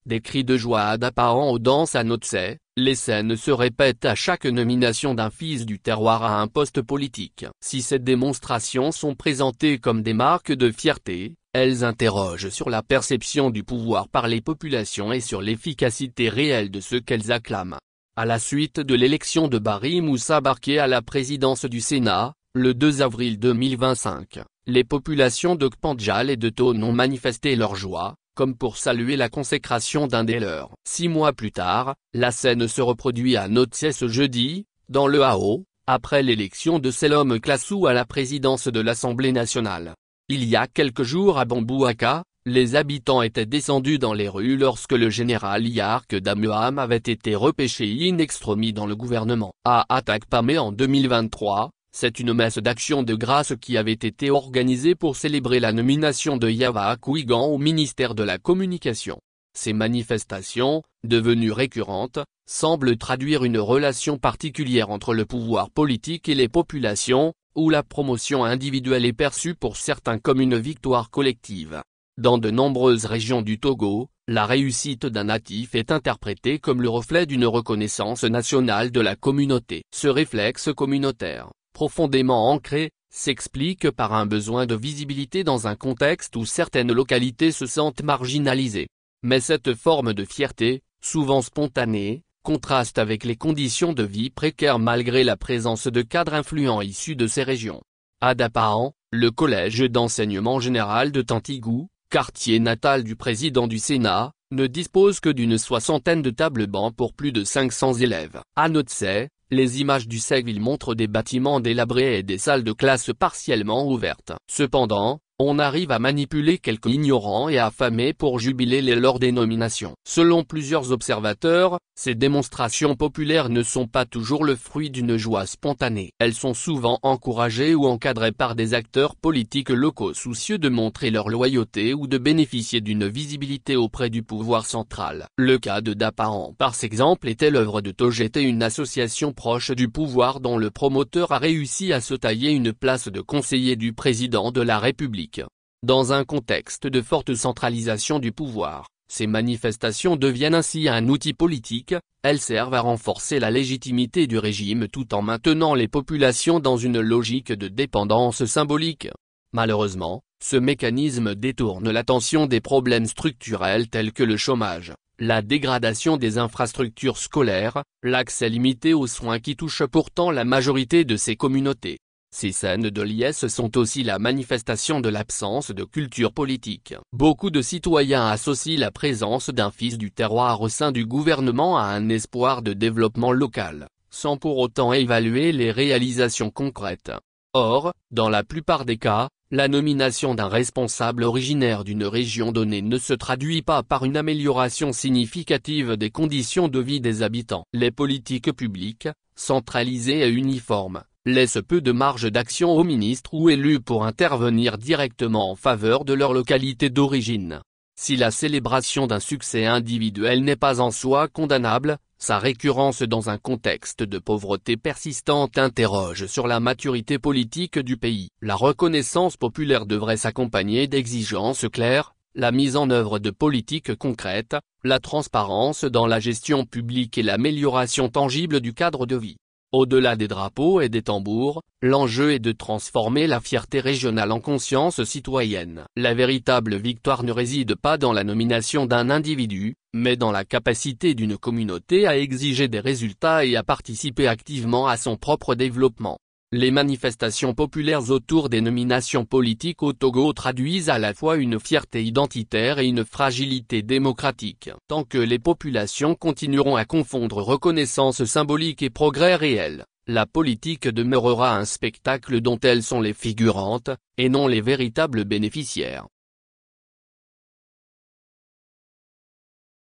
des cris de joie à Daparan aux danses à Notsé, les scènes se répètent à chaque nomination d'un fils du terroir à un poste politique. Si ces démonstrations sont présentées comme des marques de fierté, elles interrogent sur la perception du pouvoir par les populations et sur l'efficacité réelle de ce qu'elles acclament. À la suite de l'élection de Barry Moussa Barké à la présidence du Sénat, le 2 avril 2025, les populations de Kpandjal et de Tone ont manifesté leur joie, comme pour saluer la consécration d'un des leurs. 6 mois plus tard, la scène se reproduit à Notsé ce jeudi, dans le Hao, après l'élection de Selom Klassou à la présidence de l'Assemblée nationale. Il y a quelques jours à Bambouaka, les habitants étaient descendus dans les rues lorsque le général Yark Damuam avait été repêché in extremis dans le gouvernement. À Atakpamé en 2023, c'est une messe d'action de grâce qui avait été organisée pour célébrer la nomination de Yava Kouigan au ministère de la Communication. Ces manifestations, devenues récurrentes, semblent traduire une relation particulière entre le pouvoir politique et les populations, où la promotion individuelle est perçue pour certains comme une victoire collective. Dans de nombreuses régions du Togo, la réussite d'un natif est interprétée comme le reflet d'une reconnaissance nationale de la communauté. Ce réflexe communautaire, profondément ancré, s'explique par un besoin de visibilité dans un contexte où certaines localités se sentent marginalisées. Mais cette forme de fierté, souvent spontanée, contraste avec les conditions de vie précaires malgré la présence de cadres influents issus de ces régions. À Daparan, le collège d'enseignement général de Tantigou, quartier natal du président du Sénat, ne dispose que d'une 60aine de tables-bancs pour plus de 500 élèves. À Notsé, les images du Ségville montrent des bâtiments délabrés et des salles de classe partiellement ouvertes. Cependant, on arrive à manipuler quelques ignorants et affamés pour jubiler lors des nominations. Selon plusieurs observateurs, ces démonstrations populaires ne sont pas toujours le fruit d'une joie spontanée. Elles sont souvent encouragées ou encadrées par des acteurs politiques locaux soucieux de montrer leur loyauté ou de bénéficier d'une visibilité auprès du pouvoir central. Le cas de Daparan par exemple était l'œuvre de Tojeté, une association proche du pouvoir dont le promoteur a réussi à se tailler une place de conseiller du président de la République. Dans un contexte de forte centralisation du pouvoir, ces manifestations deviennent ainsi un outil politique, elles servent à renforcer la légitimité du régime tout en maintenant les populations dans une logique de dépendance symbolique. Malheureusement, ce mécanisme détourne l'attention des problèmes structurels tels que le chômage, la dégradation des infrastructures scolaires, l'accès limité aux soins qui touchent pourtant la majorité de ces communautés. Ces scènes de liesse sont aussi la manifestation de l'absence de culture politique. Beaucoup de citoyens associent la présence d'un fils du terroir au sein du gouvernement à un espoir de développement local, sans pour autant évaluer les réalisations concrètes. Or, dans la plupart des cas, la nomination d'un responsable originaire d'une région donnée ne se traduit pas par une amélioration significative des conditions de vie des habitants. Les politiques publiques, centralisées et uniformes, laissent peu de marge d'action aux ministres ou élus pour intervenir directement en faveur de leur localité d'origine. Si la célébration d'un succès individuel n'est pas en soi condamnable, sa récurrence dans un contexte de pauvreté persistante interroge sur la maturité politique du pays. La reconnaissance populaire devrait s'accompagner d'exigences claires, la mise en œuvre de politiques concrètes, la transparence dans la gestion publique et l'amélioration tangible du cadre de vie. Au-delà des drapeaux et des tambours, l'enjeu est de transformer la fierté régionale en conscience citoyenne. La véritable victoire ne réside pas dans la nomination d'un individu, mais dans la capacité d'une communauté à exiger des résultats et à participer activement à son propre développement. Les manifestations populaires autour des nominations politiques au Togo traduisent à la fois une fierté identitaire et une fragilité démocratique. Tant que les populations continueront à confondre reconnaissance symbolique et progrès réel, la politique demeurera un spectacle dont elles sont les figurantes, et non les véritables bénéficiaires.